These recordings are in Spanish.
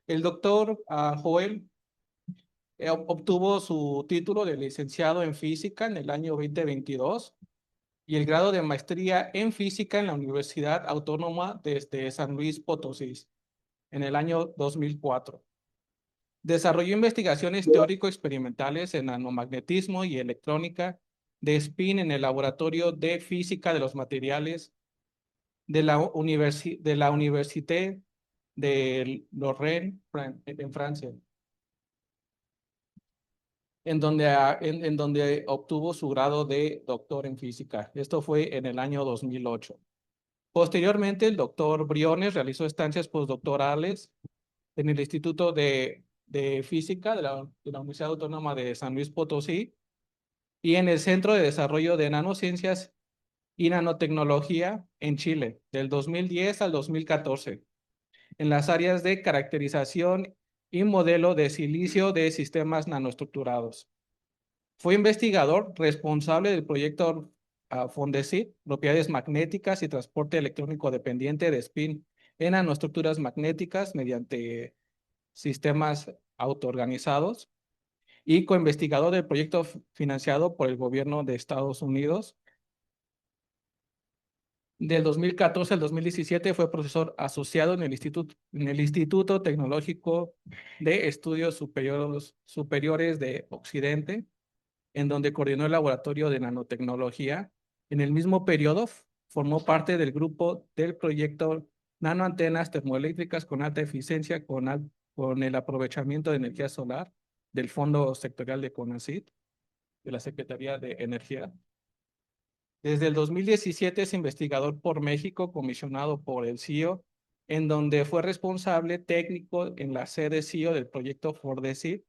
El doctor Joel obtuvo su título de licenciado en física en el año 2022 y el grado de maestría en física en la Universidad Autónoma desde San Luis Potosí en el año 2004. Desarrolló investigaciones teórico-experimentales en nanomagnetismo y electrónica de spin en el Laboratorio de Física de los Materiales de la Université de Lorraine en Francia, en donde obtuvo su grado de doctor en física. Esto fue en el año 2008. Posteriormente, el doctor Briones realizó estancias postdoctorales en el Instituto de Física de la Universidad Autónoma de San Luis Potosí y en el Centro de Desarrollo de Nanociencias y Nanotecnología en Chile, del 2010 al 2014, en las áreas de caracterización y modelo de silicio de sistemas nanoestructurados. Fue investigador responsable del proyecto Fondesit, propiedades magnéticas y transporte electrónico dependiente de spin en nanoestructuras magnéticas mediante sistemas autoorganizados y coinvestigador del proyecto financiado por el gobierno de Estados Unidos. Del 2014 al 2017 fue profesor asociado en el Instituto Tecnológico de Estudios Superiores de Occidente, en donde coordinó el laboratorio de nanotecnología. En el mismo periodo formó parte del grupo del proyecto Nanoantenas Termoeléctricas con alta eficiencia con el aprovechamiento de energía solar del Fondo Sectorial de CONACYT, de la Secretaría de Energía. Desde el 2017 es investigador por México, comisionado por el CIO, en donde fue responsable técnico en la sede CIO del proyecto Fordesit,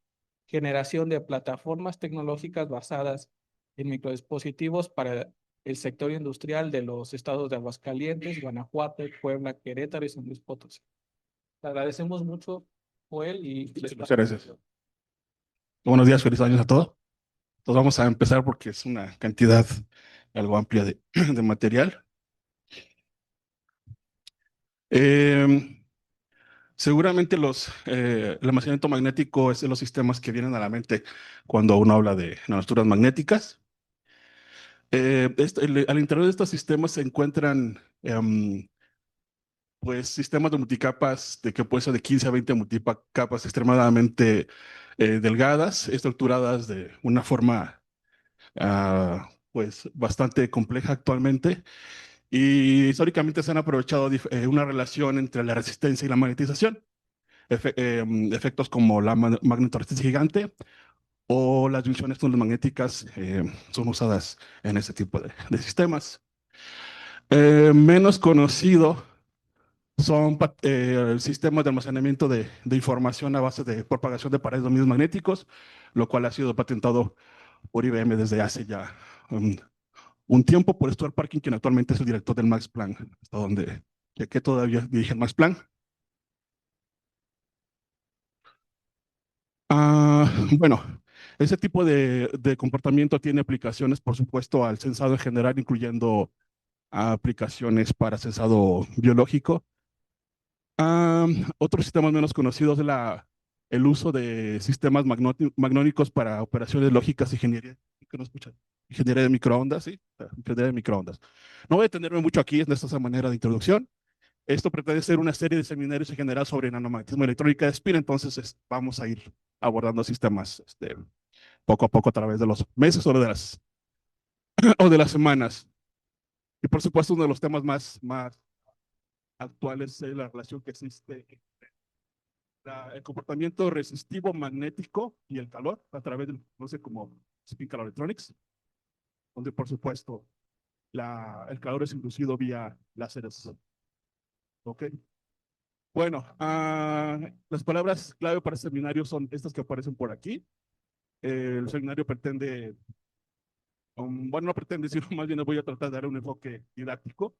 generación de plataformas tecnológicas basadas en microdispositivos para el sector industrial de los estados de Aguascalientes, Guanajuato, Puebla, Querétaro y San Luis Potosí. Te agradecemos mucho, Joel, y Muchas gracias. Buenos días, feliz años a todos. Entonces vamos a empezar porque es una cantidad algo amplia de, de material. Eh, Seguramente el almacenamiento magnético es de los sistemas que vienen a la mente cuando uno habla de nanoestructuras magnéticas. Al interior de estos sistemas se encuentran pues sistemas de multicapas de que puede ser de 15 a 20 multicapas extremadamente delgadas, estructuradas de una forma pues bastante compleja actualmente. Y históricamente se han aprovechado una relación entre la resistencia y la magnetización, efectos como la magnetorosis gigante o las junciones magnéticas son usadas en este tipo de sistemas. Menos conocido son sistemas de almacenamiento de información a base de propagación de paredes de dominios magnéticos, lo cual ha sido patentado por IBM desde hace ya un tiempo por Stuart Parkin, quien actualmente es el director del Max Planck, hasta donde que todavía dirige el Max Planck. Bueno, ese tipo de comportamiento tiene aplicaciones, por supuesto, al sensado en general, incluyendo aplicaciones para sensado biológico. Otros sistemas menos conocidos es el uso de sistemas magnónicos para operaciones lógicas y ingeniería. ¿Que no escuchan? Ingeniería de microondas, sí, ingeniería de microondas. No voy a detenerme mucho aquí en esta manera de introducción. Esto pretende ser una serie de seminarios en general sobre nanomagnetismo y electrónica de spin, entonces vamos a ir abordando sistemas poco a poco a través de los meses o de las semanas. Y por supuesto, uno de los temas más actuales es la relación que existe el comportamiento resistivo magnético y el calor a través de lo que se conoce como spin calor electronics, donde por supuesto el calor es inducido vía láseres. ¿Ok? Bueno, las palabras clave para este seminario son estas que aparecen por aquí. El seminario pretende, bueno, no pretende, sino más bien voy a tratar de dar un enfoque didáctico.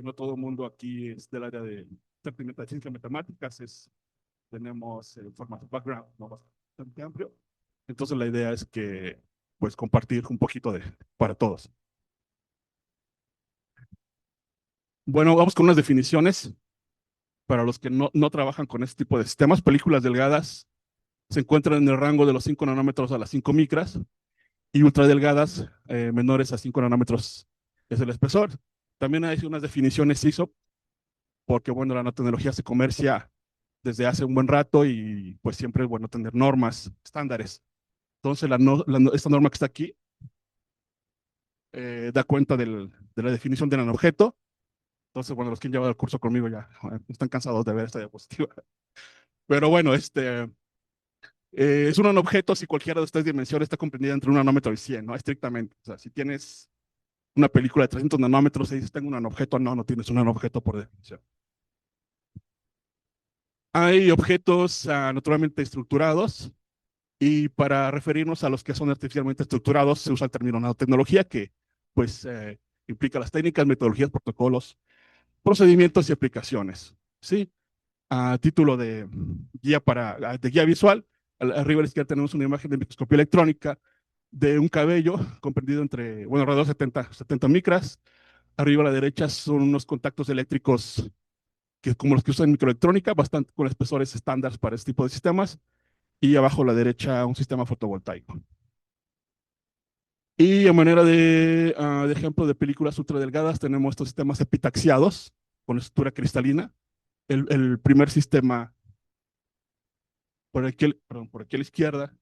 No todo el mundo aquí es del área de ciencia y matemáticas, tenemos formato background no bastante amplio. Entonces la idea es que, pues, compartir un poquito para todos. Bueno, vamos con unas definiciones. para los que no trabajan con este tipo de sistemas, películas delgadas se encuentran en el rango de los 5 nanómetros a las 5 micras y ultradelgadas menores a 5 nanómetros es el espesor. También hay unas definiciones ISO, porque bueno, la nanotecnología se comercia desde hace un buen rato y pues siempre es bueno tener normas, estándares. Entonces, esta norma que está aquí da cuenta de la definición de nanobjeto. Entonces, bueno, los que han llevado el curso conmigo ya están cansados de ver esta diapositiva. Pero bueno, es un nanobjeto si cualquiera de estas dimensiones está comprendida entre un nanómetro y 100, ¿no? Estrictamente. O sea, si tienes una película de 300 nanómetros y dices tengo un nanobjeto, no tienes un nanobjeto por definición. Hay objetos naturalmente estructurados y para referirnos a los que son artificialmente estructurados se usa el término nanotecnología que pues implica las técnicas, metodologías, protocolos, procedimientos y aplicaciones. ¿Sí? A título de de guía visual, arriba a la izquierda tenemos una imagen de microscopía electrónica de un cabello comprendido entre, bueno, alrededor de 70 micras. Arriba a la derecha son unos contactos eléctricos que como los que usan en microelectrónica, bastante con espesores estándar para este tipo de sistemas. Y abajo a la derecha un sistema fotovoltaico. Y a manera de ejemplo de películas ultradelgadas tenemos estos sistemas epitaxiados con estructura cristalina. El primer sistema por aquí a la izquierda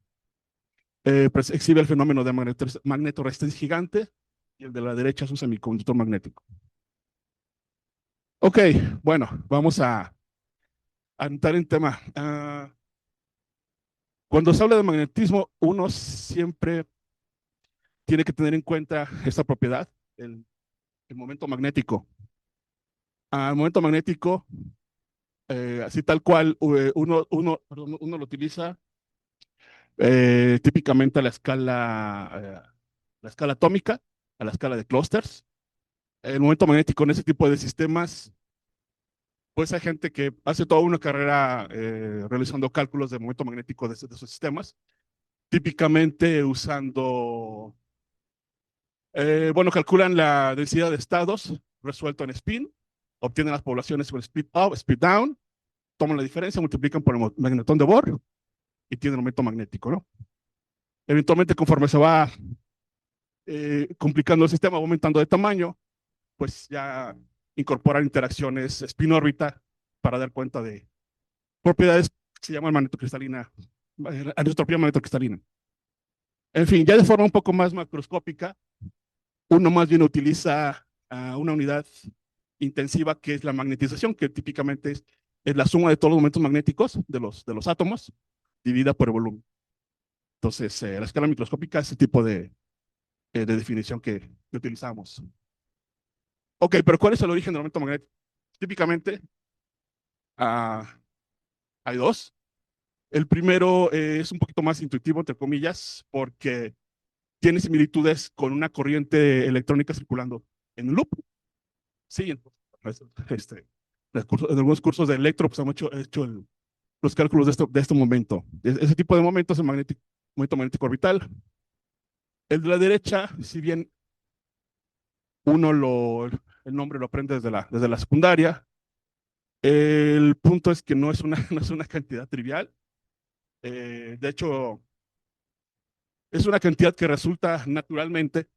pues exhibe el fenómeno de magnetoresistencia gigante y el de la derecha es un semiconductor magnético. Ok, bueno, vamos a entrar en tema. Cuando se habla de magnetismo, uno siempre tiene que tener en cuenta esta propiedad, el momento magnético. Al momento magnético, así tal cual, uno lo utiliza típicamente a la escala atómica, a la escala de clústeres. El momento magnético en ese tipo de sistemas, pues hay gente que hace toda una carrera realizando cálculos de momento magnético de esos sistemas, típicamente usando, bueno, calculan la densidad de estados resuelto en spin, obtienen las poblaciones con speed up, speed down, toman la diferencia, multiplican por el magnetón de Bohr y tienen el momento magnético, ¿no? Eventualmente, conforme se va complicando el sistema, va aumentando de tamaño, pues ya incorporan interacciones spin-órbita para dar cuenta de propiedades que se llaman magnetocristalina, anisotropía magnetocristalina. En fin, ya de forma un poco más macroscópica, uno más bien utiliza una unidad intensiva que es la magnetización, que típicamente es la suma de todos los momentos magnéticos de los átomos dividida por el volumen. Entonces, la escala microscópica es el tipo de definición que utilizamos. Ok, pero ¿cuál es el origen del momento magnético? Típicamente ah, hay dos. El primero es un poquito más intuitivo, entre comillas, porque tiene similitudes con una corriente electrónica circulando en un loop. Sí, en algunos cursos de electro pues, hemos hecho los cálculos de este momento. Ese tipo de momento es el momento magnético orbital. El de la derecha, si bien el nombre lo aprende desde la secundaria, el punto es que no es una, no es una cantidad trivial. De hecho, es una cantidad que resulta naturalmente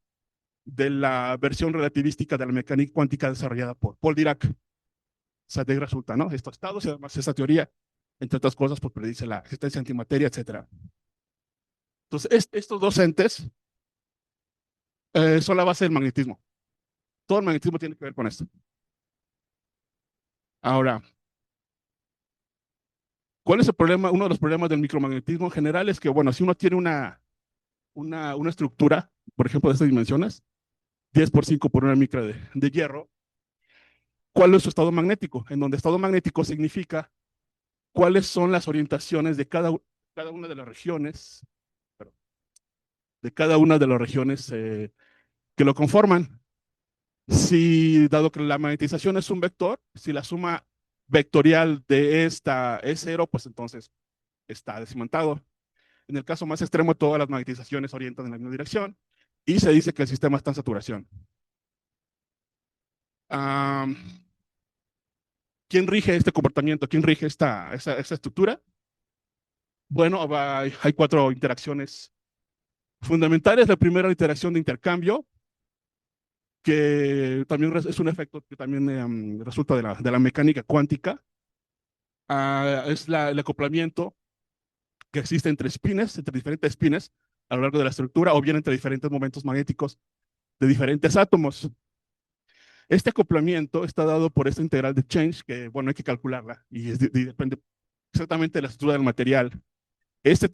de la versión relativística de la mecánica cuántica desarrollada por Paul Dirac. O sea, de ahí resulta, ¿no? Estos estados y además esa teoría, entre otras cosas, pues predice la existencia de antimateria, etcétera. Entonces, estos dos entes son la base del magnetismo. Todo el magnetismo tiene que ver con esto. Ahora, ¿cuál es el problema? Uno de los problemas del micromagnetismo en general es que, bueno, si uno tiene una estructura, por ejemplo, de estas dimensiones, 10 por 5 por una micra de hierro, ¿cuál es su estado magnético? En donde estado magnético significa cuáles son las orientaciones de cada una de las regiones, que lo conforman. Si, dado que la magnetización es un vector, si la suma vectorial de esta es cero, pues entonces está desimontado. En el caso más extremo, todas las magnetizaciones orientan en la misma dirección y se dice que el sistema está en saturación. ¿Quién rige este comportamiento? ¿Quién rige esta estructura? Bueno, hay cuatro interacciones fundamentales. La primera interacción de intercambio, que también es un efecto que también resulta de la mecánica cuántica. Es el acoplamiento que existe entre espines, entre diferentes espines a lo largo de la estructura, o bien entre diferentes momentos magnéticos de diferentes átomos. Este acoplamiento está dado por esta integral de change, que, bueno, hay que calcularla y depende exactamente de la estructura del material. Este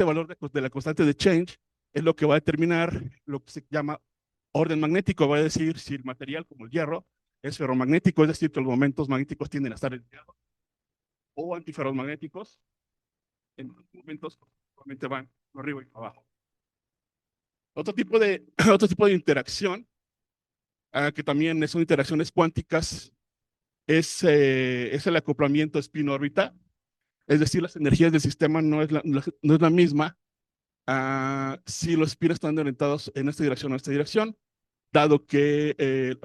valor de la constante de change es lo que va a determinar lo que se llama orden magnético. Va a decir si el material, como el hierro, es ferromagnético, es decir, que los momentos magnéticos tienden a estar desviados, o antiferromagnéticos, en los momentos normalmente van por arriba y para abajo. Otro tipo de, otro tipo de interacción, que también son interacciones cuánticas, es el acoplamiento spin-órbita. Es decir, las energías del sistema no es la misma si los spins están orientados en esta dirección o en esta dirección, dado que el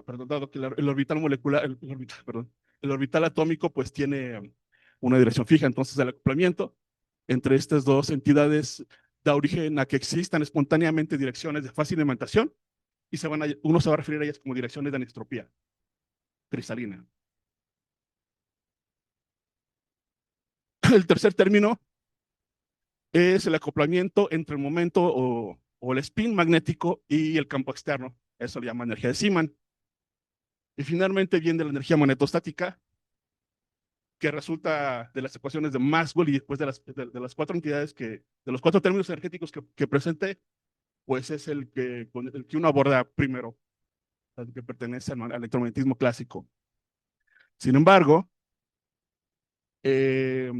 orbital molecular, el orbital atómico pues tiene una dirección fija. Entonces el acoplamiento entre estas dos entidades da origen a que existan espontáneamente direcciones de fácil alimentación y uno se va a referir a ellas como direcciones de anisotropía cristalina. El tercer término es el acoplamiento entre el momento o el spin magnético y el campo externo. Eso le llama energía de Zeeman. Y finalmente viene la energía magnetostática, que resulta de las ecuaciones de Maxwell y después de las cuatro entidades de los cuatro términos energéticos que presenté, pues es con el que uno aborda primero, el que pertenece al electromagnetismo clásico. Sin embargo, eh,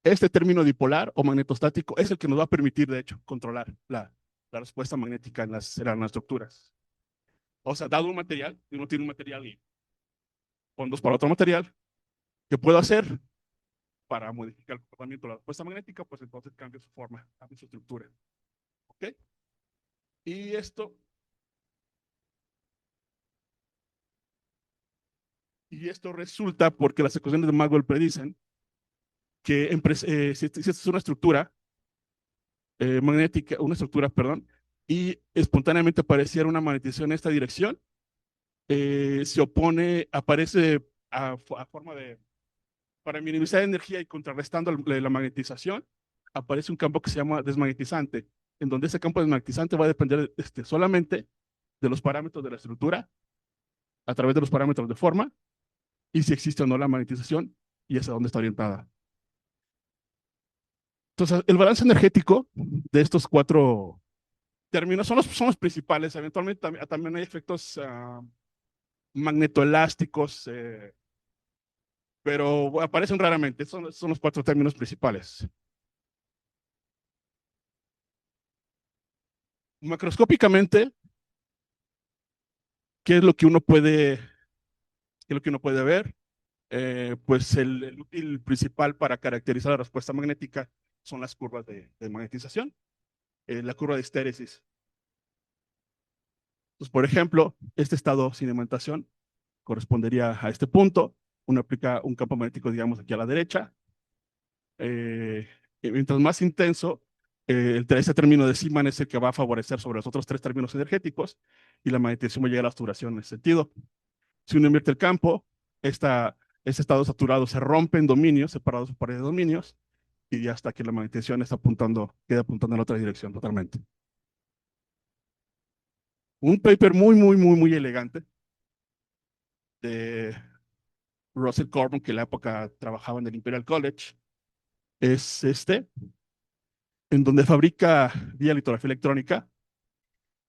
este término dipolar o magnetostático es el que nos va a permitir, de hecho, controlar la respuesta magnética en las estructuras. O sea, dado un material, y uno tiene un material y fondos para otro material, ¿qué puedo hacer para modificar el comportamiento de la respuesta magnética? Pues entonces cambia su forma, cambia su estructura. ¿Ok? Y esto resulta porque las ecuaciones de Maxwell predicen que si esta es una estructura magnética, una estructura, perdón, y espontáneamente apareciera una magnetización en esta dirección, aparece a forma para minimizar energía y contrarrestando la magnetización, aparece un campo que se llama desmagnetizante, en donde ese campo desmagnetizante va a depender solamente de los parámetros de la estructura, a través de los parámetros de forma, y si existe o no la magnetización, y hacia dónde está orientada. Entonces, el balance energético de estos cuatro términos son los principales. Eventualmente también hay efectos magnetoelásticos, pero aparecen raramente. Son los cuatro términos principales. Macroscópicamente, ¿qué es lo que uno puede, ver? Pues el útil principal para caracterizar la respuesta magnética son las curvas de magnetización, la curva de estéresis. Entonces, por ejemplo, este estado sin emanación correspondería a este punto. Uno aplica un campo magnético, digamos, aquí a la derecha. Y mientras más intenso, ese término de Zeeman es el que va a favorecer sobre los otros tres términos energéticos y la magnetización va a llegar a la saturación en ese sentido. Si uno invierte el campo, ese estado saturado se rompe en dominios, separados por pares de dominios, y ya hasta que la magnetización queda apuntando en la otra dirección totalmente. Un paper muy, muy, muy, muy elegante de Russell Corbin, que en la época trabajaba en el Imperial College, es en donde fabrica vía litografía electrónica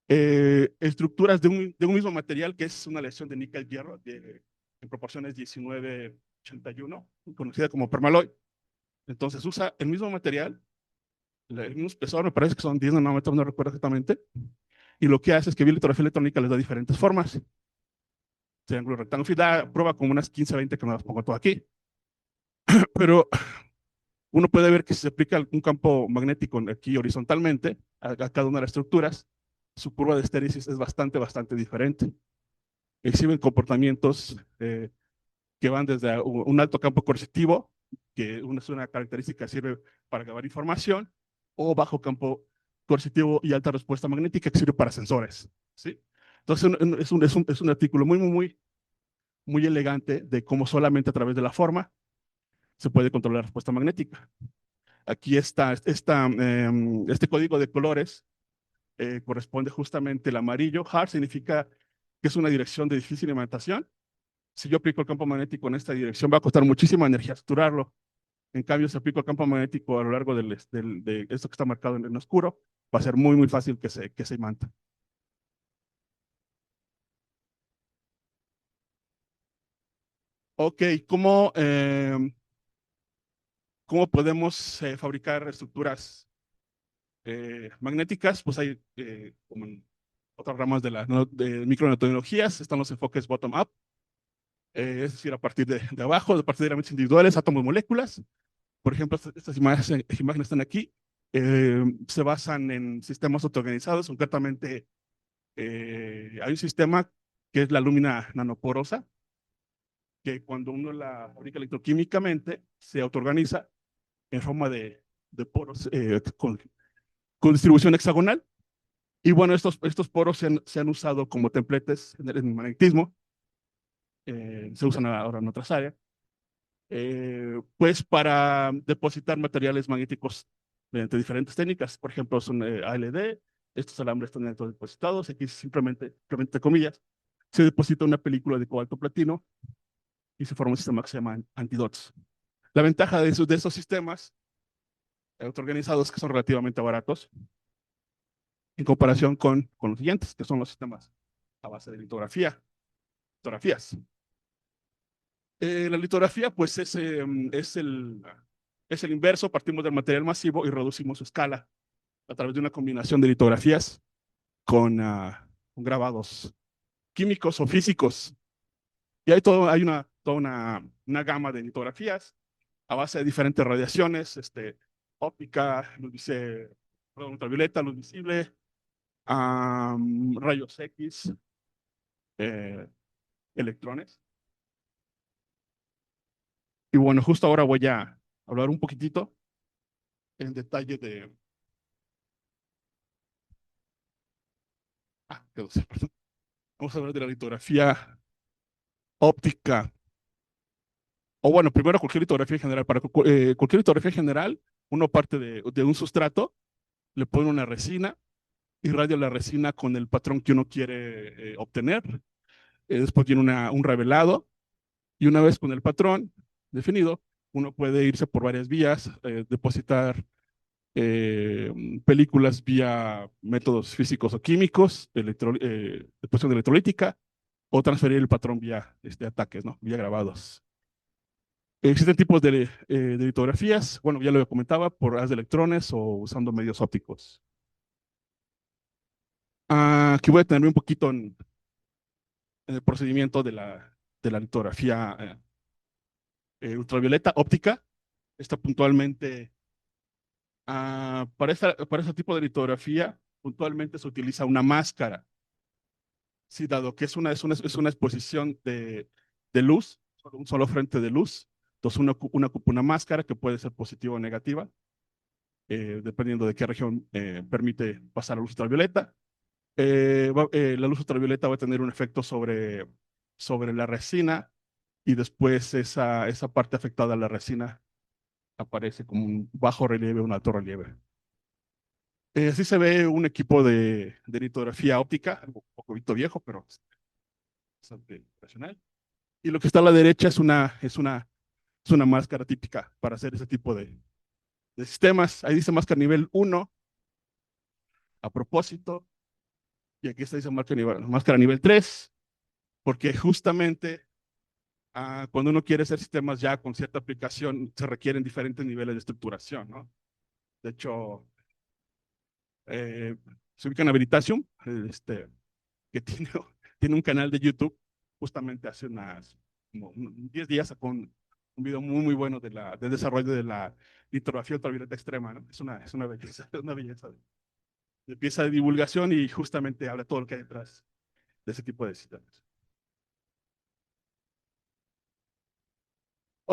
estructuras de un mismo material, que es una aleación de níquel-hierro en proporciones 19:81, conocida como permaloy. Entonces usa el mismo material, el mismo espesor, me parece que son 10 nanómetros, no recuerdo exactamente, y lo que hace es que vía litografía electrónica les da diferentes formas. Triángulo, rectángulo, da prueba como unas 15 20 que me las pongo todo aquí. Pero uno puede ver que si se aplica un campo magnético aquí horizontalmente a cada una de las estructuras, su curva de estéresis es bastante, bastante diferente. Exhiben comportamientos que van desde un alto campo coercitivo, que es una característica que sirve para grabar información, o bajo campo coercitivo y alta respuesta magnética, que sirve para sensores, ¿sí? Entonces, es un artículo muy elegante de cómo solamente a través de la forma se puede controlar la respuesta magnética. Aquí está, este código de colores corresponde justamente el amarillo. Hard significa que es una dirección de difícil implementación. Si yo aplico el campo magnético en esta dirección, va a costar muchísima energía estructurarlo. En cambio, si aplico el campo magnético a lo largo de esto que está marcado en oscuro, va a ser muy fácil que se imante. Ok, ¿cómo podemos fabricar estructuras magnéticas? Pues hay, como en otras ramas de micronanotecnologías, están los enfoques bottom-up, es decir, a partir de abajo, a partir de elementos individuales, átomos, moléculas. Por ejemplo, estas imágenes están aquí, se basan en sistemas autoorganizados, concretamente hay un sistema que es la lúmina nanoporosa, que cuando uno la fabrica electroquímicamente, se autoorganiza en forma de poros con distribución hexagonal. Y bueno, estos poros se han usado como templates en el magnetismo, se usan ahora en otras áreas, pues para depositar materiales magnéticos mediante diferentes técnicas. Por ejemplo, son ALD, estos alambres están depositados, aquí simplemente comillas, se deposita una película de cobalto platino y se forma un sistema que se llama antidots. La ventaja de esos sistemas autoorganizados que son relativamente baratos en comparación con los siguientes, que son los sistemas a base de litografías. La litografía, pues, es el inverso, partimos del material masivo y reducimos su escala a través de una combinación de litografías con grabados químicos o físicos. Y hay toda una gama de litografías a base de diferentes radiaciones, óptica, perdón, ultravioleta, luz visible, rayos X, eh, electrones. Y bueno, justo ahora voy a hablar un poquitito en detalle perdón. Vamos a hablar de la litografía óptica. O bueno, primero cualquier litografía general. Para cualquier litografía general, uno parte de un sustrato, le pone una resina, irradia la resina con el patrón que uno quiere obtener. Después tiene un revelado y una vez con el patrón definido, uno puede irse por varias vías, depositar eh, películas vía métodos físicos o químicos, deposición electrolítica, o transferir el patrón vía ataques, ¿no? Vía grabados. Existen tipos de litografías, bueno, ya lo comentaba, por haz de electrones o usando medios ópticos. Aquí voy a tenerme un poquito en el procedimiento de la litografía ultravioleta óptica. Está puntualmente, para ese tipo de litografía, puntualmente se utiliza una máscara. Sí, dado que es una exposición de luz, un solo frente de luz, entonces uno ocupa una máscara que puede ser positiva o negativa, dependiendo de qué región permite pasar la luz ultravioleta. La luz ultravioleta va a tener un efecto sobre la resina y después esa parte afectada a la resina aparece como un bajo relieve o un alto relieve. Así se ve un equipo de litografía óptica, un poquito viejo, pero bastante profesional. Y lo que está a la derecha es una máscara típica para hacer ese tipo de sistemas. Ahí dice máscara nivel 1 a propósito, y aquí está dice máscara nivel 3, porque justamente cuando uno quiere hacer sistemas ya con cierta aplicación, se requieren diferentes niveles de estructuración, ¿no? De hecho, se ubica en Habilitation, que tiene un canal de YouTube, justamente hace como 10 días sacó un video muy bueno del desarrollo de la litografía ultravioleta extrema, ¿no? Es una belleza, es una belleza de pieza de divulgación y justamente habla todo lo que hay detrás de ese tipo de sistemas.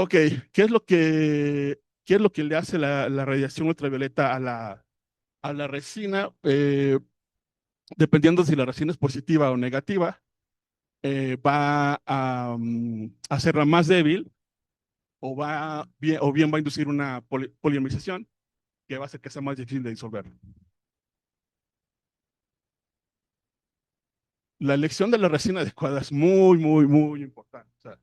Ok, ¿qué es lo qué es lo que le hace la radiación ultravioleta a la resina? Dependiendo si la resina es positiva o negativa, va a hacerla más débil o bien va a inducir una polimerización que va a hacer que sea más difícil de disolver. La elección de la resina adecuada es muy importante. O sea,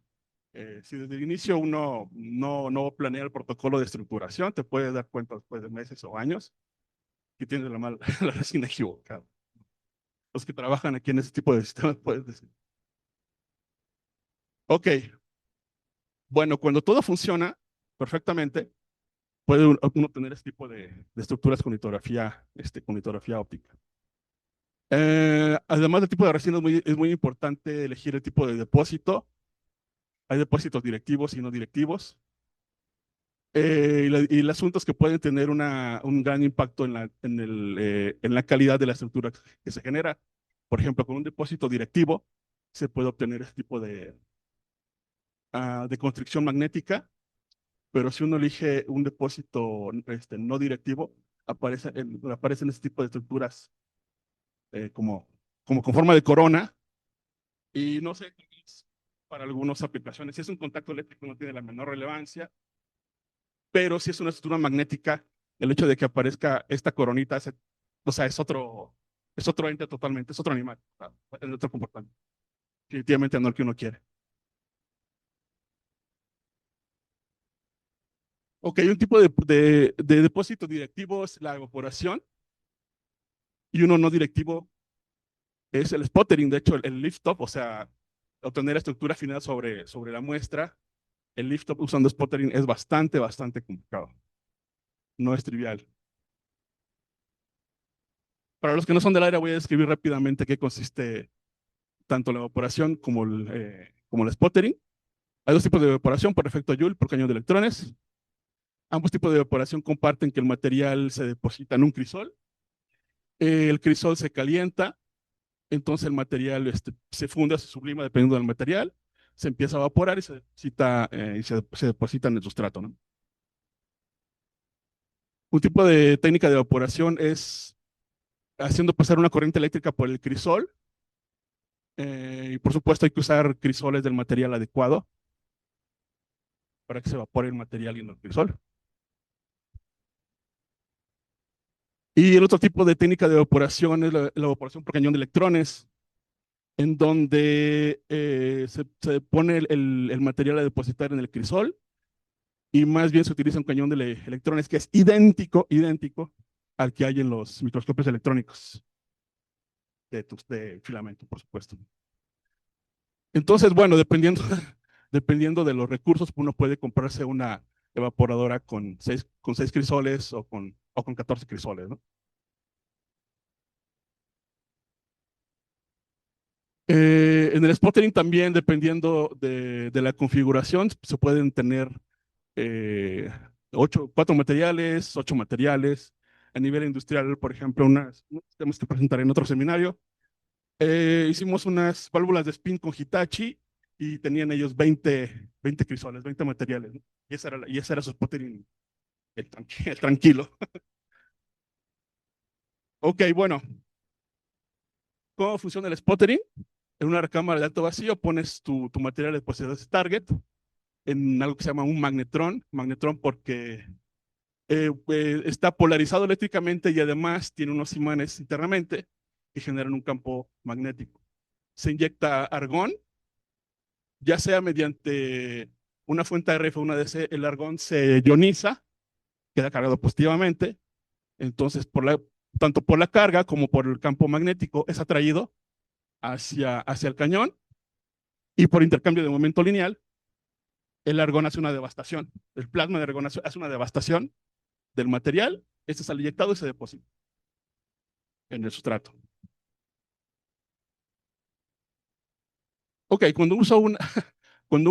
si desde el inicio uno no planea el protocolo de estructuración, te puedes dar cuenta después de meses o años que tienes la resina equivocada. Los que trabajan aquí en ese tipo de sistemas pueden decir. Ok, bueno, cuando todo funciona perfectamente, puede uno tener este tipo de estructuras con litografía óptica. Además del tipo de resina, es muy importante elegir el tipo de depósito. Hay depósitos directivos y no directivos. Y el asunto es que pueden tener un gran impacto en la calidad de la estructura que se genera. Por ejemplo, con un depósito directivo se puede obtener este tipo de constricción magnética, pero si uno elige un depósito no directivo, aparecen este tipo de estructuras como con forma de corona. Y no sé, para algunas aplicaciones, si es un contacto eléctrico no tiene la menor relevancia, pero si es una estructura magnética, el hecho de que aparezca esta coronita, o sea, es otro ente totalmente, es otro animal, es otro comportamiento. Definitivamente no el que uno quiere. Ok, un tipo de depósito directivo es la evaporación y uno no directivo es el sputtering. De hecho, el lift-off, o sea, obtener estructura final sobre la muestra, el lift-off usando sputtering es bastante complicado. No es trivial. Para los que no son del área, voy a describir rápidamente qué consiste tanto la evaporación como el sputtering. Hay dos tipos de evaporación, por efecto Joule, por cañón de electrones. Ambos tipos de evaporación comparten que el material se deposita en un crisol. El crisol se calienta, entonces el material se funde, se sublima dependiendo del material, se empieza a evaporar y se deposita en el sustrato, ¿no? Un tipo de técnica de evaporación es haciendo pasar una corriente eléctrica por el crisol. Y por supuesto hay que usar crisoles del material adecuado para que se evapore el material y no el crisol. Y el otro tipo de técnica de evaporación es la evaporación por cañón de electrones, en donde se pone el material a depositar en el crisol y más bien se utiliza un cañón de electrones que es idéntico al que hay en los microscopios electrónicos de filamento, por supuesto. Entonces, bueno, dependiendo de los recursos, uno puede comprarse una evaporadora con seis crisoles o con 14 crisoles, ¿no? En el sputtering también, dependiendo de la configuración, se pueden tener eh, cuatro materiales, ocho materiales. A nivel industrial, por ejemplo, unos temas que presentaré en otro seminario. Hicimos unas válvulas de spin con Hitachi y tenían ellos 20 crisoles, 20 materiales, ¿no? Y ese era su sputtering, el tranquilo. Ok, bueno, ¿cómo funciona el sputtering? En una recámara de alto vacío pones tu material de posibilidades target en algo que se llama un magnetron porque está polarizado eléctricamente y además tiene unos imanes internamente que generan un campo magnético. Se inyecta argón, ya sea mediante una fuente RF o una DC, el argón se ioniza, queda cargado positivamente, entonces tanto por la carga como por el campo magnético es atraído hacia el cañón y por intercambio de momento lineal, el argón hace una devastación, el plasma de argón hace una devastación del material, este sale inyectado y se deposita en el sustrato. Ok, cuando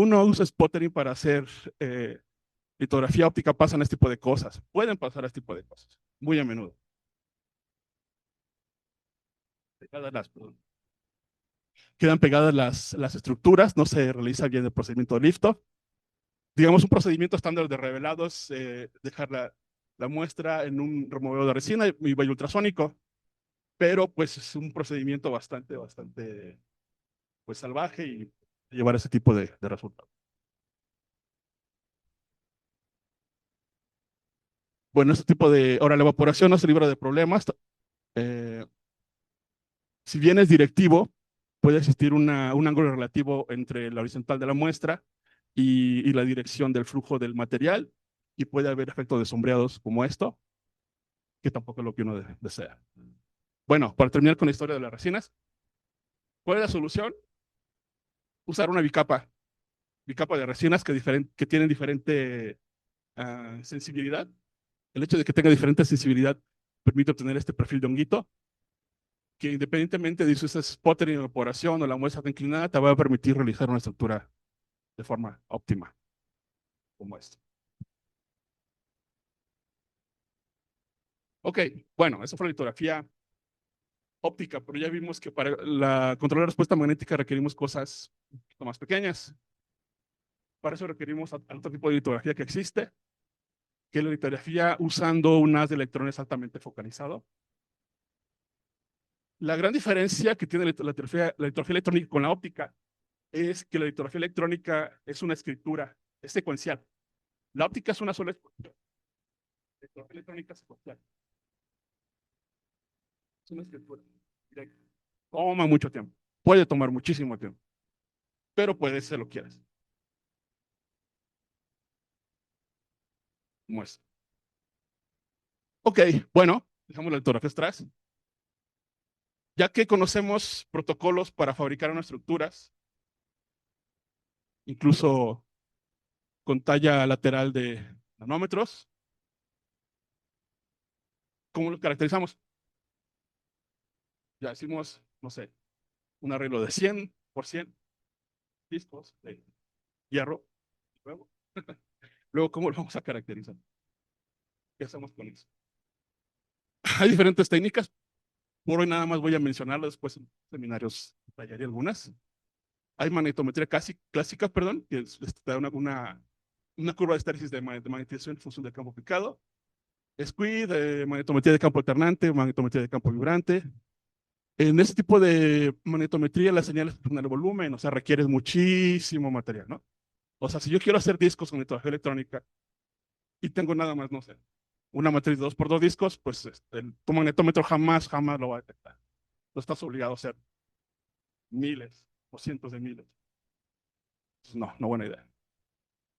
uno usa sputtering para hacer eh, litografía óptica pasan este tipo de cosas. Pueden pasar este tipo de cosas, muy a menudo. Quedan pegadas las estructuras, no se realiza bien el procedimiento de lift-off. digamos, un procedimiento estándar de revelado es dejar la muestra en un removedor de resina y baño ultrasónico, pero pues es un procedimiento bastante pues salvaje y llevar ese tipo de resultados. Bueno, este tipo de, ahora la evaporación no se libra de problemas. Eh, si bien es directivo, puede existir un ángulo relativo entre la horizontal de la muestra y la dirección del flujo del material, y puede haber efectos de sombreados como esto, que tampoco es lo que uno desea. Bueno, para terminar con la historia de las resinas, ¿cuál es la solución? Usar una bicapa de resinas que tienen diferente sensibilidad. El hecho de que tenga diferente sensibilidad permite obtener este perfil de honguito, que independientemente de si usas sputtering, evaporación o la muestra inclinada, te va a permitir realizar una estructura de forma óptima, como esta. Ok, bueno, esa fue la litografía óptica, pero ya vimos que para controlar la respuesta magnética requerimos cosas un poquito más pequeñas. Para eso requerimos otro tipo de litografía que existe, que es la litografía usando un haz de electrones altamente focalizado. La gran diferencia que tiene la litografía electrónica con la óptica es que la litografía electrónica es una escritura, es secuencial. La óptica es una sola escritura. La litografía electrónica es secuencial. Es una escritura directa. Toma mucho tiempo. Puede tomar muchísimo tiempo, pero puede si lo quieres. Muestra. Ok, bueno, dejamos la litografía atrás. Ya que conocemos protocolos para fabricar unas estructuras, incluso con talla lateral de nanómetros, ¿cómo lo caracterizamos? Ya decimos, no sé, un arreglo de 100% discos de hierro. Luego, luego, ¿cómo lo vamos a caracterizar? ¿Qué hacemos con eso? Hay diferentes técnicas. Por hoy nada más voy a mencionarlas, después en seminarios tallaré algunas. Hay magnetometría clásica, perdón, que te da una curva de estéresis de magnetización en función del campo aplicado. SQUID, magnetometría de campo alternante, magnetometría de campo vibrante. En este tipo de magnetometría las señales en el volumen, o sea, requieres muchísimo material, ¿no? O sea, si yo quiero hacer discos con litografía electrónica y tengo nada más, no sé, una matriz de 2 por 2 discos, pues tu magnetómetro jamás lo va a detectar. Lo estás obligado a hacer miles o cientos de miles. Entonces, no buena idea.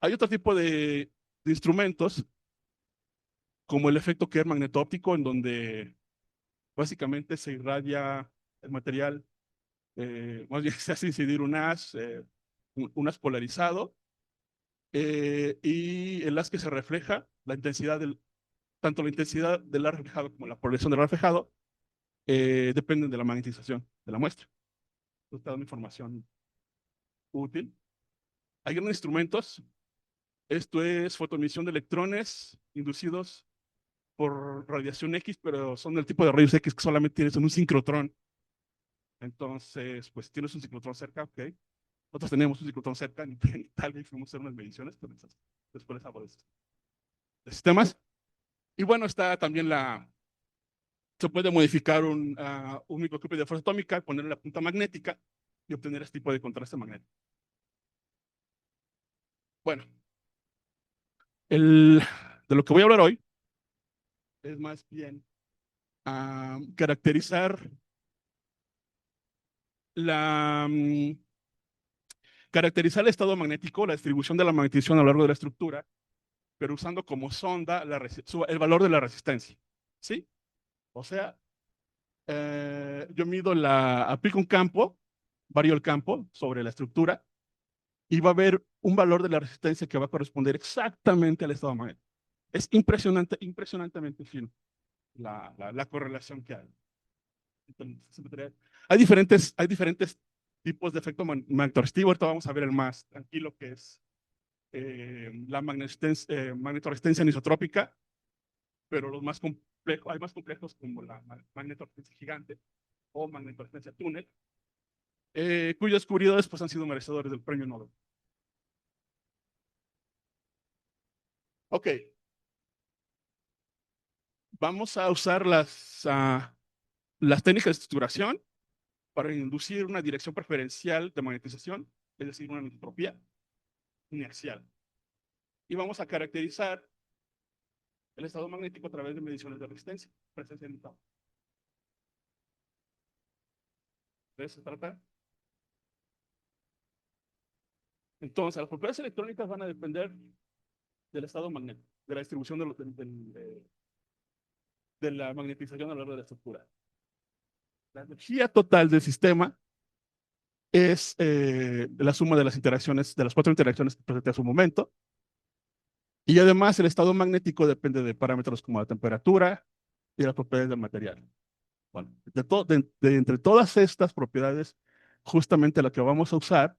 Hay otro tipo de instrumentos, como el efecto Kerr magneto-óptico, en donde básicamente se irradia el material, más bien se hace incidir un haz polarizado, y el haz que se refleja, tanto la intensidad del haz reflejado como la polarización del haz reflejado, dependen de la magnetización de la muestra. Esto te da una información útil. Hay grandes instrumentos. Esto es fotoemisión de electrones inducidos por radiación X, pero son del tipo de rayos X que solamente tienes en un sincrotrón. Entonces, pues tienes un ciclotrón cerca, ok. Nosotros teníamos un ciclotrón cerca en Italia y fuimos a hacer unas mediciones, pero después les hablo de sistemas. Y bueno, está también se puede modificar un microscopio de fuerza atómica, ponerle la punta magnética y obtener este tipo de contraste magnético. Bueno, de lo que voy a hablar hoy es más bien caracterizar la, mm, caracterizar el estado magnético, la distribución de la magnetización a lo largo de la estructura, pero usando como sonda el valor de la resistencia. ¿Sí? O sea, yo aplico un campo, varío el campo sobre la estructura y va a haber un valor de la resistencia que va a corresponder exactamente al estado magnético. Es impresionantemente fino la correlación que hay. Entonces, hay diferentes tipos de efecto magnetorresistivo. Ahorita vamos a ver el más tranquilo, que es la magnetorresistencia anisotrópica, pero los más complejos, hay más complejos como la magnetorresistencia gigante o magnetorresistencia túnel, cuyos descubridores pues, han sido merecedores del premio Nobel. Ok, vamos a usar las técnicas de estructuración para inducir una dirección preferencial de magnetización, es decir, una anisotropía inercial. Y vamos a caracterizar el estado magnético a través de mediciones de resistencia, presencia en el campo. ¿De eso se trata? Entonces, las propiedades electrónicas van a depender del estado magnético, de la distribución de la magnetización a lo largo de la estructura. La energía total del sistema es la suma de las interacciones, de las cuatro interacciones que presenté hace un momento. Y además el estado magnético depende de parámetros como la temperatura y las propiedades del material. Bueno, entre todas estas propiedades, justamente la que vamos a usar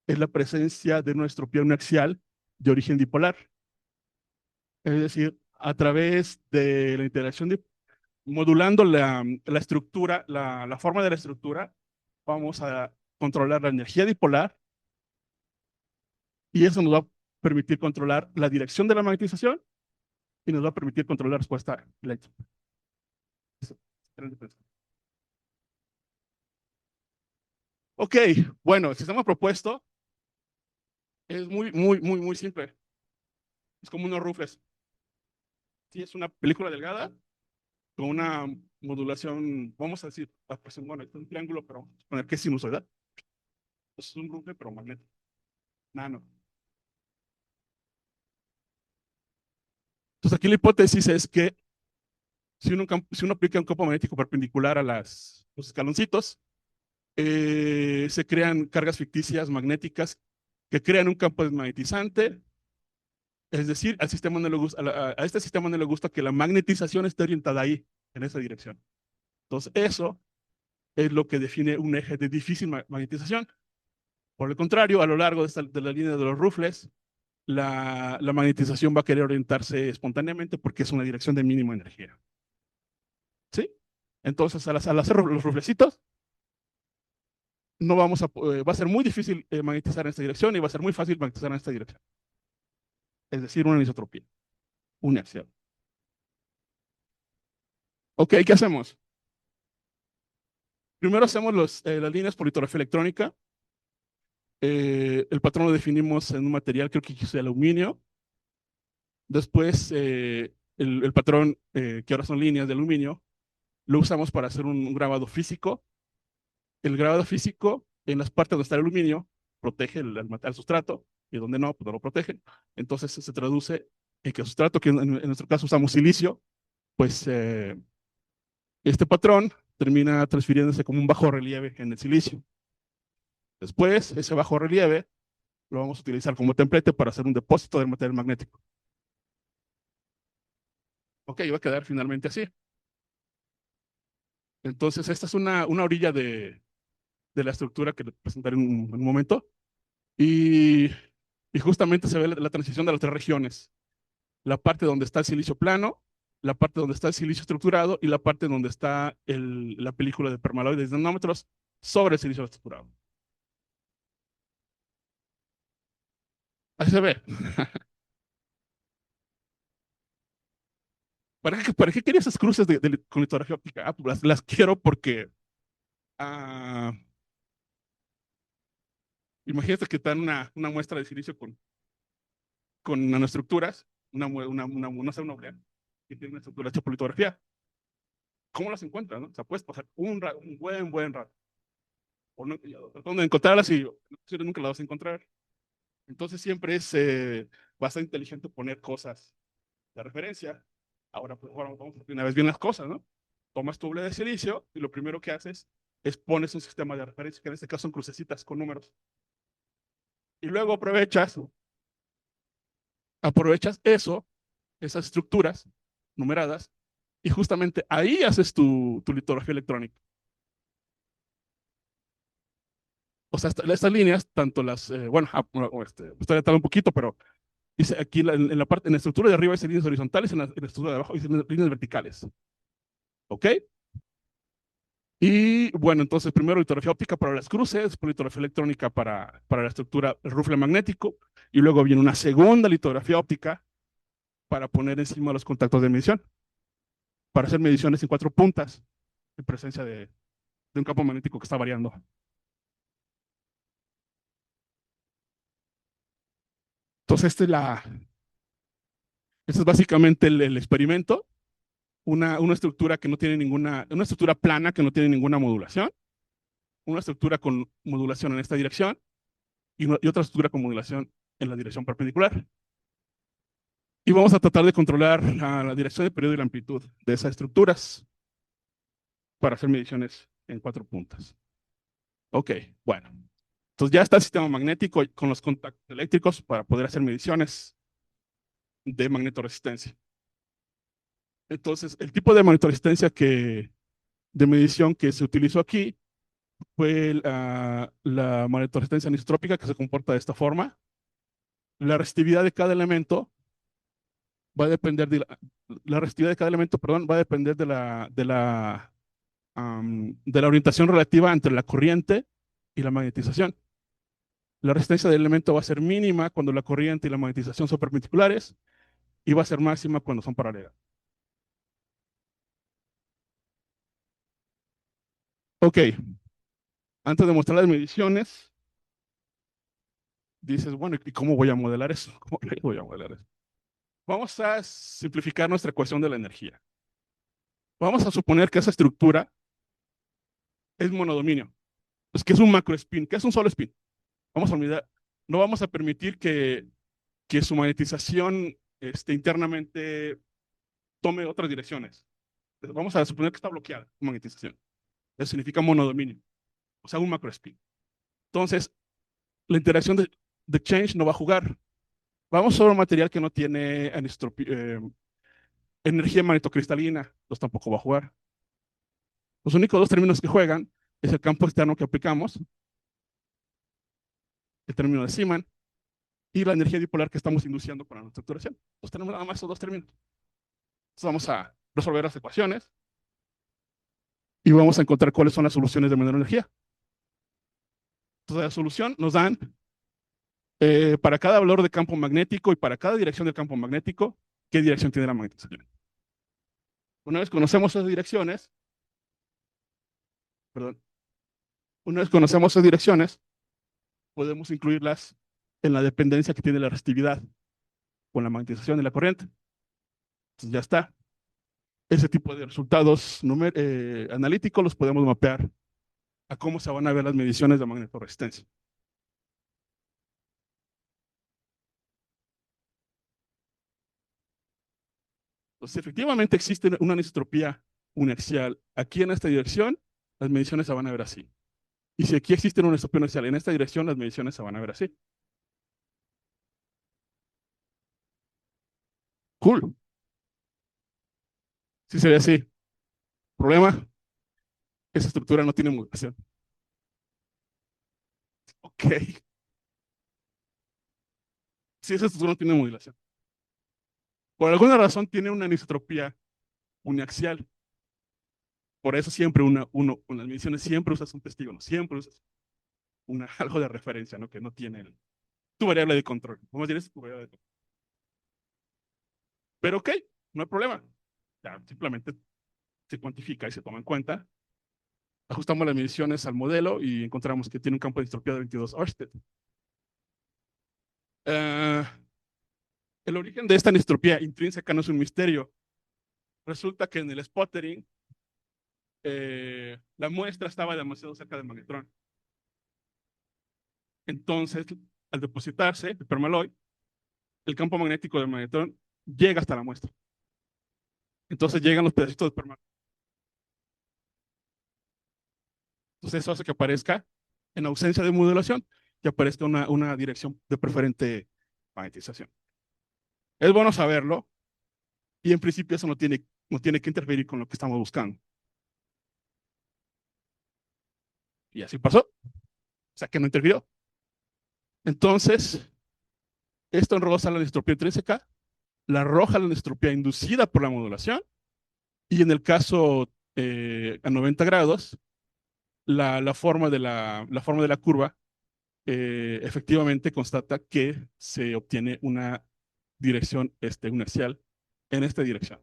es la presencia de nuestro pie axial de origen dipolar. Es decir, a través de la interacción modulando la estructura, la forma de la estructura, vamos a controlar la energía dipolar y eso nos va a permitir controlar la dirección de la magnetización y nos va a permitir controlar la respuesta eléctrica. Ok, bueno, el sistema propuesto es muy simple. Es como unos rufles. Sí, es una película delgada con una modulación, vamos a decir, bueno, es un triángulo, pero vamos a poner que es sinusoidal. Es un rufle, pero magnético. Nano. Entonces aquí la hipótesis es que si uno aplica un campo magnético perpendicular a los escaloncitos, se crean cargas ficticias magnéticas que crean un campo desmagnetizante. Es decir, al sistema no le gusta, a este sistema no le gusta que la magnetización esté orientada ahí, en esa dirección. Entonces, eso es lo que define un eje de difícil magnetización. Por el contrario, a lo largo de la línea de los rufles, la magnetización va a querer orientarse espontáneamente porque es una dirección de mínima energía. ¿Sí? Entonces, al hacer los ruflecitos, no vamos va a ser muy difícil magnetizar en esta dirección y va a ser muy fácil magnetizar en esta dirección. Es decir, una anisotropía, un axial. Ok, ¿qué hacemos? Primero hacemos las líneas por litografía electrónica. El patrón lo definimos en un material, creo que es de aluminio. Después, el patrón, que ahora son líneas de aluminio, lo usamos para hacer un grabado físico. El grabado físico, en las partes donde está el aluminio, protege al sustrato, y donde no, pues no lo protege. Entonces se traduce en que el sustrato, que en nuestro caso usamos silicio, pues este patrón termina transfiriéndose como un bajo relieve en el silicio. Después, ese bajo relieve lo vamos a utilizar como templete para hacer un depósito del material magnético. Ok, va a quedar finalmente así. Entonces, esta es una orilla de la estructura que les presentaré en un momento. Y, y justamente se ve la transición de las tres regiones. La parte donde está el silicio plano, la parte donde está el silicio estructurado y la parte donde está la película de permaloides de nanómetros sobre el silicio estructurado. Así se ve. ¿Para qué quería esas cruces con litografía óptica? Ah, pues las quiero porque ah, imagínate que te dan una muestra de silicio con nanoestructuras, no sé, una oblea, que tiene una estructura hecha por litografía. ¿Cómo las encuentras, no? O sea, puedes pasar un buen rato o no, tratando de encontrarlas y nunca las vas a encontrar. Entonces siempre es bastante inteligente poner cosas de referencia. Ahora, pues, bueno, vamos a una vez bien las cosas, ¿no? Tomas tu oblea de silicio y lo primero que haces es pones un sistema de referencia, que en este caso son crucecitas con números. Y luego aprovechas eso, esas estructuras numeradas, y justamente ahí haces tu litografía electrónica. O sea, estas líneas, tanto bueno, estoy atado un poquito, pero dice aquí en la parte, en la estructura de arriba dice líneas horizontales, en la estructura de abajo dice líneas verticales. ¿Ok? Y bueno, entonces primero litografía óptica para las cruces, después litografía electrónica para la estructura, el rufle magnético, y luego viene una segunda litografía óptica para poner encima los contactos de medición, para hacer mediciones en 4 puntas en presencia de un campo magnético que está variando. Entonces, este es básicamente el experimento, una estructura que no tiene una estructura plana que no tiene ninguna modulación, una estructura con modulación en esta dirección y otra estructura con modulación en la dirección perpendicular. Y vamos a tratar de controlar la dirección de periodo y la amplitud de esas estructuras para hacer mediciones en 4 puntas. Ok, bueno. Entonces ya está el sistema magnético con los contactos eléctricos para poder hacer mediciones de magnetoresistencia. Entonces, el tipo de magnetoresistencia de medición que se utilizó aquí fue la magnetoresistencia anisotrópica, que se comporta de esta forma. La resistividad de cada elemento va a depender la resistividad de cada elemento, perdón, va a depender de la orientación relativa entre la corriente y la magnetización. La resistencia del elemento va a ser mínima cuando la corriente y la magnetización son perpendiculares y va a ser máxima cuando son paralelas. Ok, antes de mostrar las mediciones, dices, bueno, ¿y cómo voy a modelar eso? ¿Cómo voy a modelar eso? Vamos a simplificar nuestra ecuación de la energía. Vamos a suponer que esa estructura es monodominio. Pues, ¿qué es un macroespín? ¿Qué es un solo spin? Vamos a olvidar, no vamos a permitir que su magnetización internamente tome otras direcciones. Vamos a suponer que está bloqueada su magnetización. Eso significa monodominio, o sea, un macroespín. Entonces, la interacción de change no va a jugar. Vamos sobre un material que no tiene energía magnetocristalina, pues tampoco va a jugar. Los únicos dos términos que juegan es el campo externo que aplicamos, el término de Zeeman, y la energía dipolar que estamos induciendo con la estructuración. Entonces tenemos nada más esos dos términos. Entonces vamos a resolver las ecuaciones y vamos a encontrar cuáles son las soluciones de menor energía. Entonces la solución nos dan para cada valor de campo magnético y para cada dirección del campo magnético, qué dirección tiene la magnetización. Una vez conocemos esas direcciones, perdón, una vez conocemos esas direcciones, podemos incluirlas en la dependencia que tiene la resistividad con la magnetización y la corriente. Entonces ya está. Ese tipo de resultados analíticos los podemos mapear a cómo se van a ver las mediciones de magnetoresistencia. Entonces, efectivamente existe una anisotropía uniaxial. Aquí en esta dirección, las mediciones se van a ver así. Y si aquí existe una anisotropía uniaxial en esta dirección, las mediciones se van a ver así. Cool. Sí se ve así. Problema, esa estructura no tiene modulación. Ok. Sí, esa estructura no tiene modulación. Por alguna razón tiene una anisotropía uniaxial. Por eso siempre con las mediciones siempre usas un testigo, ¿no? Siempre usas algo de referencia, ¿no? Que no tiene tu variable de control. Vamos a decir, es tu variable de control. Pero ok, no hay problema. Ya, simplemente se cuantifica y se toma en cuenta. Ajustamos las mediciones al modelo y encontramos que tiene un campo de entropía de 22 Ørsted. El origen de esta anisotropía intrínseca no es un misterio. Resulta que en el sputtering la muestra estaba demasiado cerca del magnetrón. Entonces, al depositarse el permaloy, el campo magnético del magnetrón llega hasta la muestra. Entonces llegan los pedacitos de permaloy. Entonces eso hace que aparezca, en ausencia de modulación, que aparezca una dirección de preferente magnetización. Es bueno saberlo y en principio eso no tiene que interferir con lo que estamos buscando. Y así pasó. O sea que no interfirió. Entonces, esto en rosa la anisotropía intrínseca, la roja la anisotropía inducida por la modulación, y en el caso a 90 grados, la forma de la curva efectivamente constata que se obtiene una dirección inercial en esta dirección.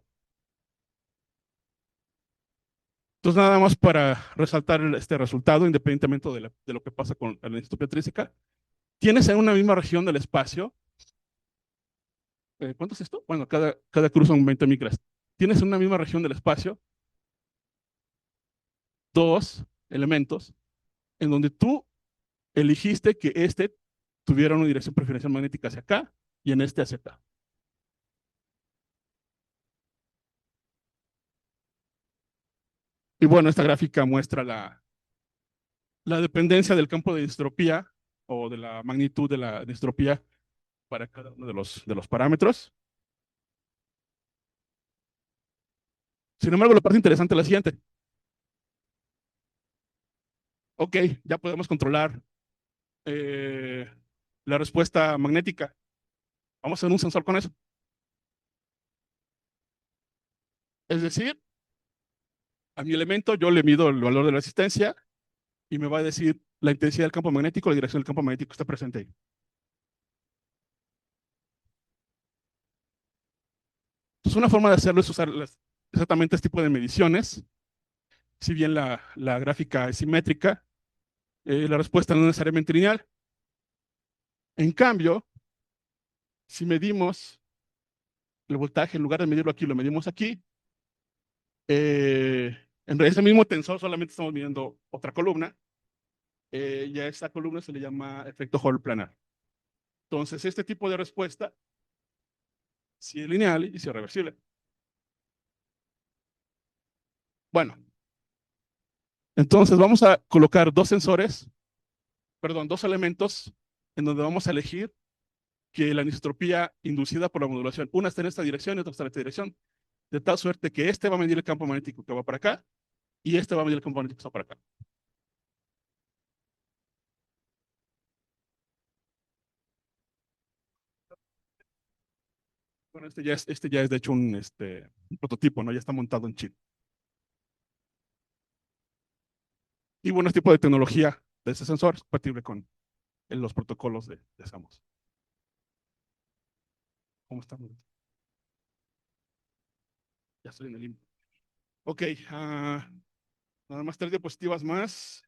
Entonces, nada más para resaltar este resultado, independientemente de lo que pasa con la anisotropía intrínseca, tienes en una misma región del espacio, ¿cuánto es esto? Bueno, cada cruz son 20 micras. Tienes en una misma región del espacio dos elementos en donde tú eligiste que tuviera una dirección preferencial magnética hacia acá y en este hacia acá. Y bueno, esta gráfica muestra la dependencia del campo de anisotropía o de la magnitud de la anisotropía para cada uno de los parámetros. Sin embargo, la parte interesante es la siguiente. Ok, ya podemos controlar la respuesta magnética. Vamos a hacer un sensor con eso. Es decir, a mi elemento yo le mido el valor de la resistencia y me va a decir la intensidad del campo magnético, la dirección del campo magnético está presente ahí. Entonces, una forma de hacerlo es usar exactamente este tipo de mediciones. Si bien la gráfica es simétrica, la respuesta no es necesariamente lineal. En cambio, si medimos el voltaje, en lugar de medirlo aquí, lo medimos aquí, en ese mismo tensor solamente estamos midiendo otra columna, y a esta columna se le llama efecto Hall planar. Entonces, este tipo de respuesta sí es lineal y sí es reversible. Bueno, entonces vamos a colocar dos elementos en donde vamos a elegir que la anisotropía inducida por la modulación, una está en esta dirección y otra está en esta dirección, de tal suerte que este va a medir el campo magnético que va para acá y este va a medir el campo magnético que está para acá. Bueno, este ya es de hecho un prototipo, ¿no? Ya está montado en chip. Y bueno, este tipo de tecnología de ese sensor es compatible con los protocolos de SAMOS. ¿Cómo estamos? Ya estoy en el limbo. Ok, nada más 3 diapositivas más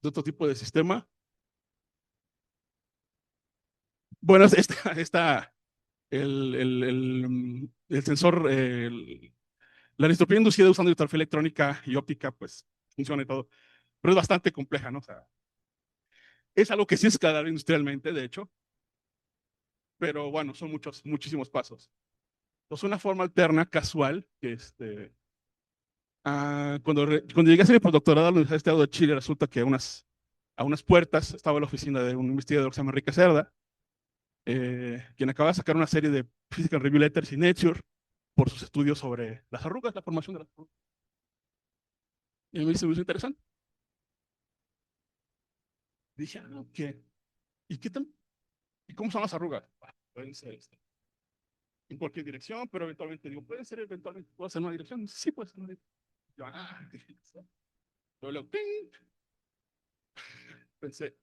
de otro tipo de sistema. Bueno, el sensor, la anisotropía inducida usando litografía electrónica y óptica, pues funciona y todo, pero es bastante compleja, ¿no? O sea, es algo que sí es escalar industrialmente, de hecho, pero bueno, son muchísimos pasos. Entonces, una forma alterna, casual, que cuando llegué a hacer mi postdoctorado a la Universidad de Estado de Chile, resulta que a unas puertas estaba la oficina de un investigador que se llama Enrique Cerda, quien acaba de sacar una serie de Physical Review Letters y Nature por sus estudios sobre las arrugas, la formación de las arrugas. Y a mí se me hizo interesante. Dije, ¿qué? ¿Y qué tan? ¿Y cómo son las arrugas? Pueden ser en cualquier dirección, pero eventualmente digo, pueden ser eventualmente, ¿puedo hacer una dirección? Sí, puede ser una dirección. Yo, luego, ¡ting! Pensé,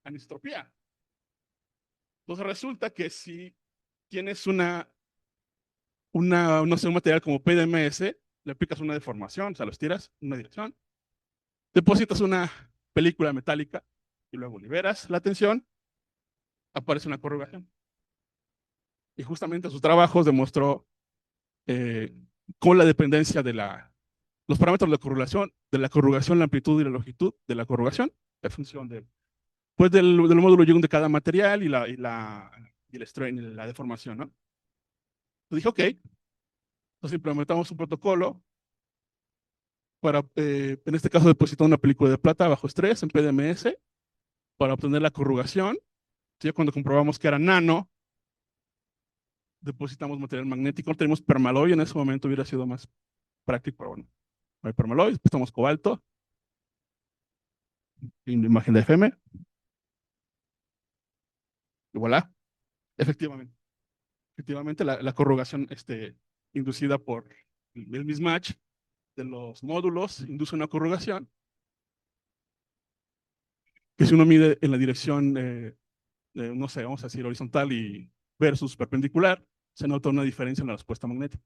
anisotropía. Entonces resulta que si tienes no sé, un material como PDMS, le aplicas una deformación, o sea, los tiras en una dirección, depositas una película metálica y luego liberas la tensión, aparece una corrugación. Y justamente sus trabajos demostró con la dependencia los parámetros de la corrugación, la amplitud y la longitud de la corrugación, en función pues del módulo Young de cada material y el strain, y la deformación, ¿no? Entonces dije, ok, entonces implementamos un protocolo para, en este caso, depositar una película de plata bajo estrés en PDMS para obtener la corrugación. Ya cuando comprobamos que era nano, depositamos material magnético. No tenemos permaloy en ese momento, hubiera sido más práctico, pero bueno, no hay permaloy, después tenemos cobalto, y una imagen de FM, y voilà, efectivamente. Efectivamente, la corrugación inducida por el mismatch de los módulos induce una corrugación que si uno mide en la dirección, no sé, vamos a decir horizontal y versus perpendicular, se nota una diferencia en la respuesta magnética.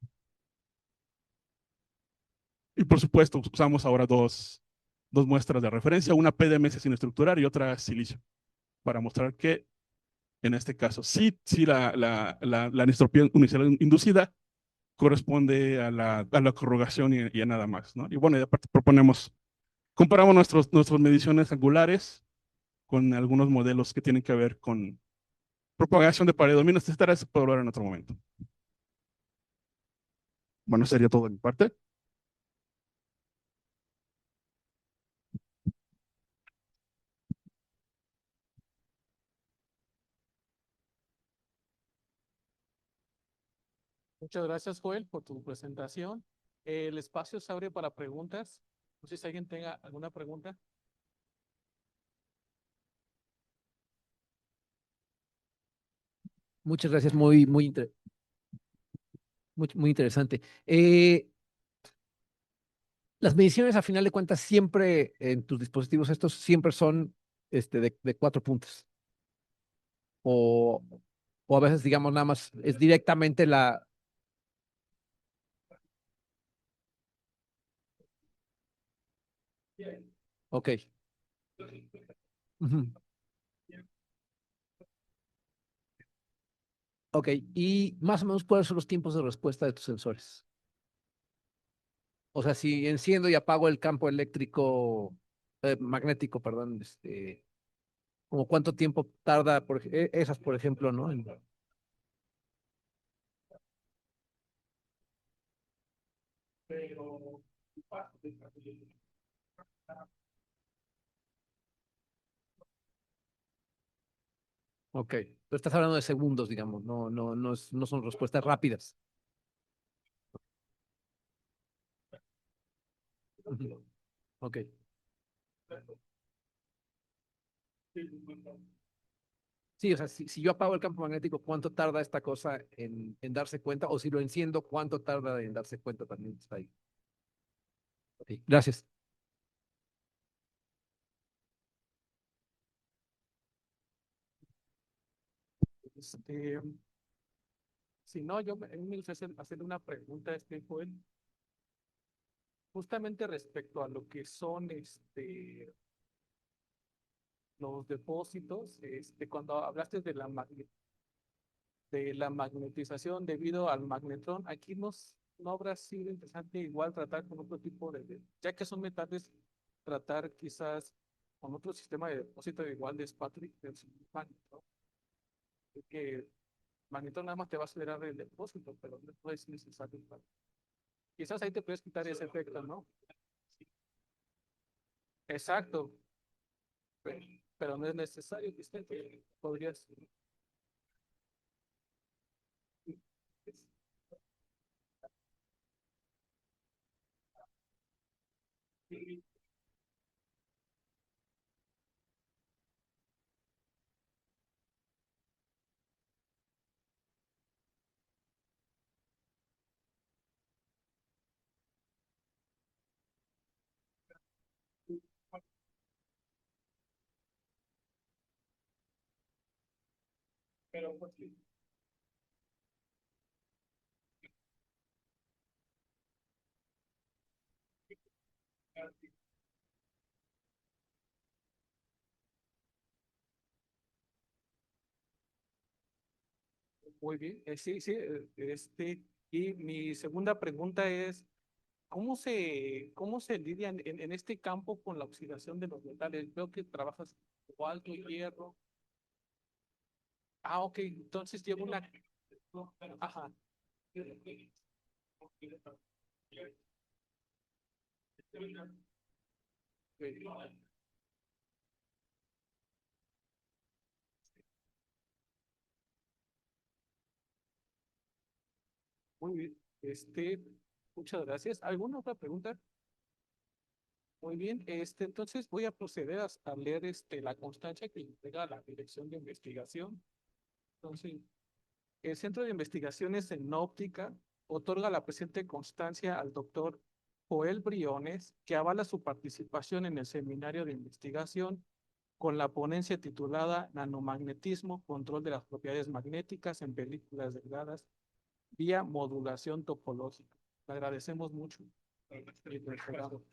Y por supuesto, usamos ahora dos muestras de referencia, una PDMS sin estructurar y otra silicio, para mostrar que en este caso sí la anisotropía unicial inducida corresponde a la corrugación y a nada más, ¿no? Y bueno, y aparte comparamos nuestras mediciones angulares con algunos modelos que tienen que ver con propagación de pared. Mira, esta tarea se puede hablar en otro momento. Bueno, sería todo de mi parte. Muchas gracias, Joel, por tu presentación. El espacio se abre para preguntas. No sé si alguien tenga alguna pregunta. Muchas gracias, muy interesante. Las mediciones, a final de cuentas, siempre en tus dispositivos estos siempre son de 4 puntos. O, o a veces, digamos, nada más es directamente la. Ok. Ujú. Ok. Y más o menos, ¿cuáles son los tiempos de respuesta de tus sensores? O sea, si enciendo y apago el campo eléctrico, magnético, perdón, como cuánto tiempo tarda, esas, por ejemplo, ¿no? Ok. Tú estás hablando de segundos, digamos, no son respuestas rápidas. Ujú. Ok. Sí, o sea, si yo apago el campo magnético, ¿cuánto tarda esta cosa en darse cuenta? O si lo enciendo, ¿cuánto tarda en darse cuenta también? Está ahí. Ok, gracias. Este, si no, a mí me gustaría hacerle una pregunta a Joel, justamente respecto a lo que son los depósitos, cuando hablaste de la magnetización debido al magnetrón, aquí no habrá sido interesante igual tratar con otro tipo ya que son metales, tratar quizás con otro sistema de depósito igual de espacio, ¿no? Que magnetron nada más te va a acelerar el depósito, pero no es necesario. Quizás ahí te puedes quitar ese efecto, ¿no? Exacto, pero no es necesario, ¿viste? Podrías. Pero, pues, sí. Muy bien, sí, sí, y mi segunda pregunta es, cómo se lidia en este campo con la oxidación de los metales? Veo que trabajas cobalto, hierro. Ah, ok, entonces llevo una. Ajá. Muy bien, muchas gracias. ¿Alguna otra pregunta? Muy bien, entonces voy a proceder a leer la constancia que entrega la Dirección de Investigación. Entonces, el Centro de Investigaciones en Óptica otorga la presente constancia al doctor Joel Briones, que avala su participación en el seminario de investigación con la ponencia titulada Nanomagnetismo, control de las propiedades magnéticas en películas delgadas vía modulación topológica. Le agradecemos mucho. Y te esperamos.